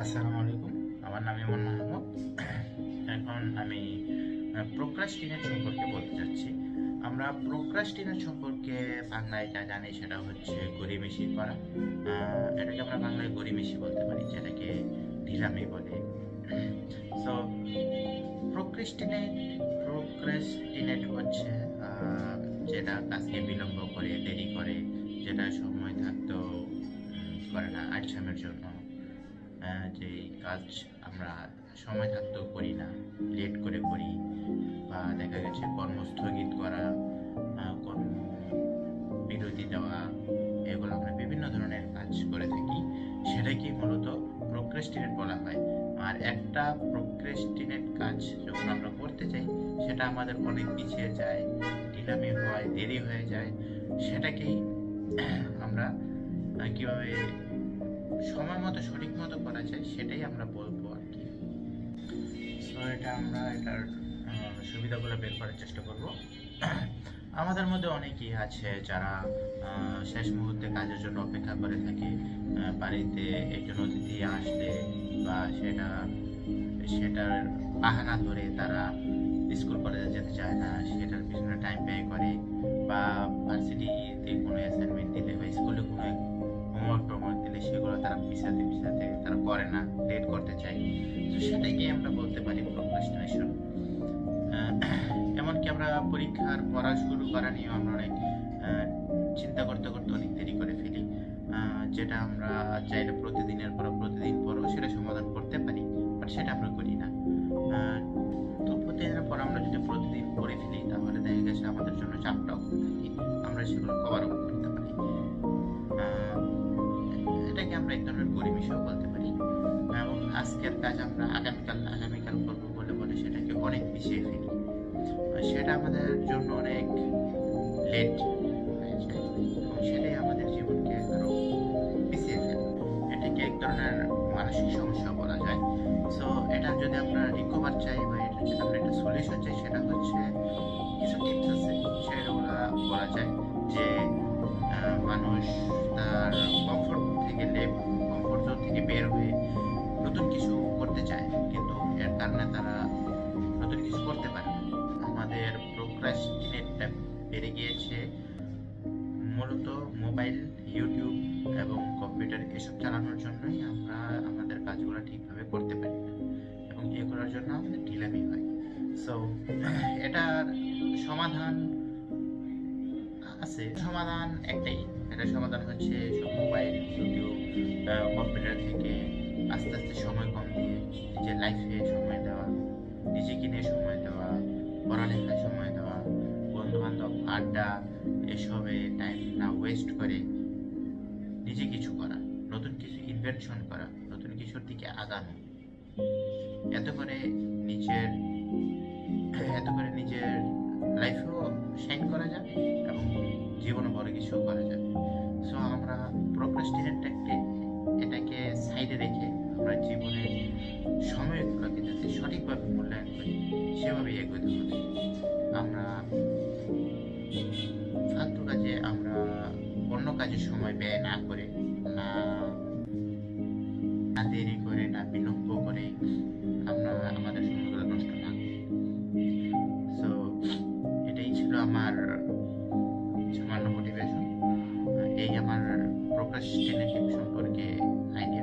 আসসালামু আলাইকুম। আমার নাম ইমন মাহমুদ। এখন আমি প্রোক্রাস্টিনেট সম্পর্কে বলতে চাচ্ছি। আমরা প্রোক্রাস্টিনেট সম্পর্কে বাংলায় যা জানি সেটা হচ্ছে গড়িমসি করা। এটাকে আমরা বাংলায় গড়িমসি বলতে পারি, যেটাকে ঢিলামি বলে। সো প্রোক্রাস্টিনেট প্রোক্রাস্টিনেট হচ্ছে যেটা কাজকে বিলম্ব করে, দেরি করে, যেটা সময় থাকতেও করে না, আলসামের জন্য। যে কাজ আমরা সময় থাকতেও করি না, লেট করে করি, বা দেখা গেছে কর্মস্থগিত করা, কর্ম বিরতি দেওয়া, এগুলো আমরা বিভিন্ন ধরনের কাজ করে থাকি। সেটাকেই মূলত প্রোক্রাস্টিনেট বলা হয়। আর একটা প্রোক্রাস্টিনেট কাজ যখন আমরা করতে চাই, সেটা আমাদের অনেক পিছিয়ে যায়, ঢিলামি হয়, দেরি হয়ে যায়। সেটাকেই আমরা কিভাবে সময় মতো সঠিক মতো করা যায় সেটাই আমরা বলবো আর কি। সো এটার সুবিধাগুলো বের করার চেষ্টা করব। আমাদের মধ্যে অনেকেই আছে যারা শেষ মুহূর্তে কাজের জন্য অপেক্ষা করে থাকে। বাড়িতে একজন অতিথি আসলে বা সেটার বাহানা ধরে তারা স্কুল কলেজে যেতে চায় না, সেটার পিছনে টাইম ব্যয় করে, বা ভার্সিটিতে কোনো অ্যাসাইনমেন্ট দিলে বা স্কুলে কোনো হোমওয়ার্ক দিলে সেগুলো তারা পিছাতে তারা করে না, লেট করতে চায়। তো সেটাকে আমরা বলতে পারি প্রোক্রাস্টিনেশন। এমনকি আমরা পরীক্ষার পড়া শুরু করা নিয়েও আমরা অনেক চিন্তা করতে অনেক দেরি করে ফেলি, যেটা আমরা চাইলে প্রতিদিনের পর প্রতিদিন পরও সেটা সমাধান করতে পারি, বাট সেটা আমরা করি না। তো প্রতিদিনের পর আমরা যদি প্রতিদিন করে ফেলি, তাহলে দেখা গেছে আমাদের জন্য চাপটাও থাকে, আমরা সেগুলো কভার আপ করতে পারি। এটাকে আমরা এক ধরনের গড়িমসিও বলতে পারি। এবং আজকের কাজ আমরা আগামীকাল করবো বলে সেটাকে অনেক পিছিয়ে ফেলি, সেটা আমাদের জন্য অনেক লেট হয়ে যায় এবং সেটাই আমাদের জীবনকে আরো পিছিয়ে ফেলে। এটাকে এক ধরনের মানসিক সমস্যা বলা যায়। সো এটা যদি আমরা রিকভার চাই বা এটা যদি আমরা একটা সলিউশন চাই, সেটা হচ্ছে কিছু টিপস আছে, সেগুলো বলা যায় যে মানুষ তার কমফোর্ট জোন থেকে বের হয়ে নতুন কিছু করতে চায়, কিন্তু এর কারণে তারা নতুন কিছু করতে পারে না। আমাদের প্রোক্রাস্টিনেটটা বেড়ে গিয়েছে মূলত মোবাইল, ইউটিউব এবং কম্পিউটার এসব চালানোর জন্যই আমরা আমাদের কাজগুলো ঠিকভাবে করতে পারি না, এবং এগুলোর জন্য আমাদের ঢিলামি হয়। সো এটার সমাধান আছে, সমাধান একটাই। এটার সমাধান হচ্ছে সব মোবাইল, ইউটিউব, কম্পিউটার থেকে আস্তে আস্তে সময় কম দিয়ে নিজের লাইফে সময় দেওয়া, নিজেকে নিয়ে সময় দেওয়া, পড়ালেখায় সময় দেওয়া, বন্ধু বান্ধব, আড্ডা, এসবে টাইম না ওয়েস্ট করে নিজে কিছু করা, নতুন কিছু ইনভেনশন করা, নতুন কিছুর দিকে আগানো। এত করে নিজের লাইফেও শাইন করা যাবে এবং জীবনে বড় কিছু করা যাবে। সো আমরা এটাকে সাইডে রেখে আমরা জীবনের সময়গুলোকে যাতে সঠিকভাবে মূল্যায়ন করি, সেভাবেই এগোতে হবে। আমরা ফালতু কাজে আমরা অন্য কাজের সময় ব্যয় না করে, না দেরি করে, না বিলম্ব করে আমরা আমাদের সময়গুলো নষ্ট না করি। সো এটাই ছিল আমার সামান্য মোটিভেশন, এই আমার প্রোক্রাস্টিনেটিভ সম্পর্কে আইডিয়া।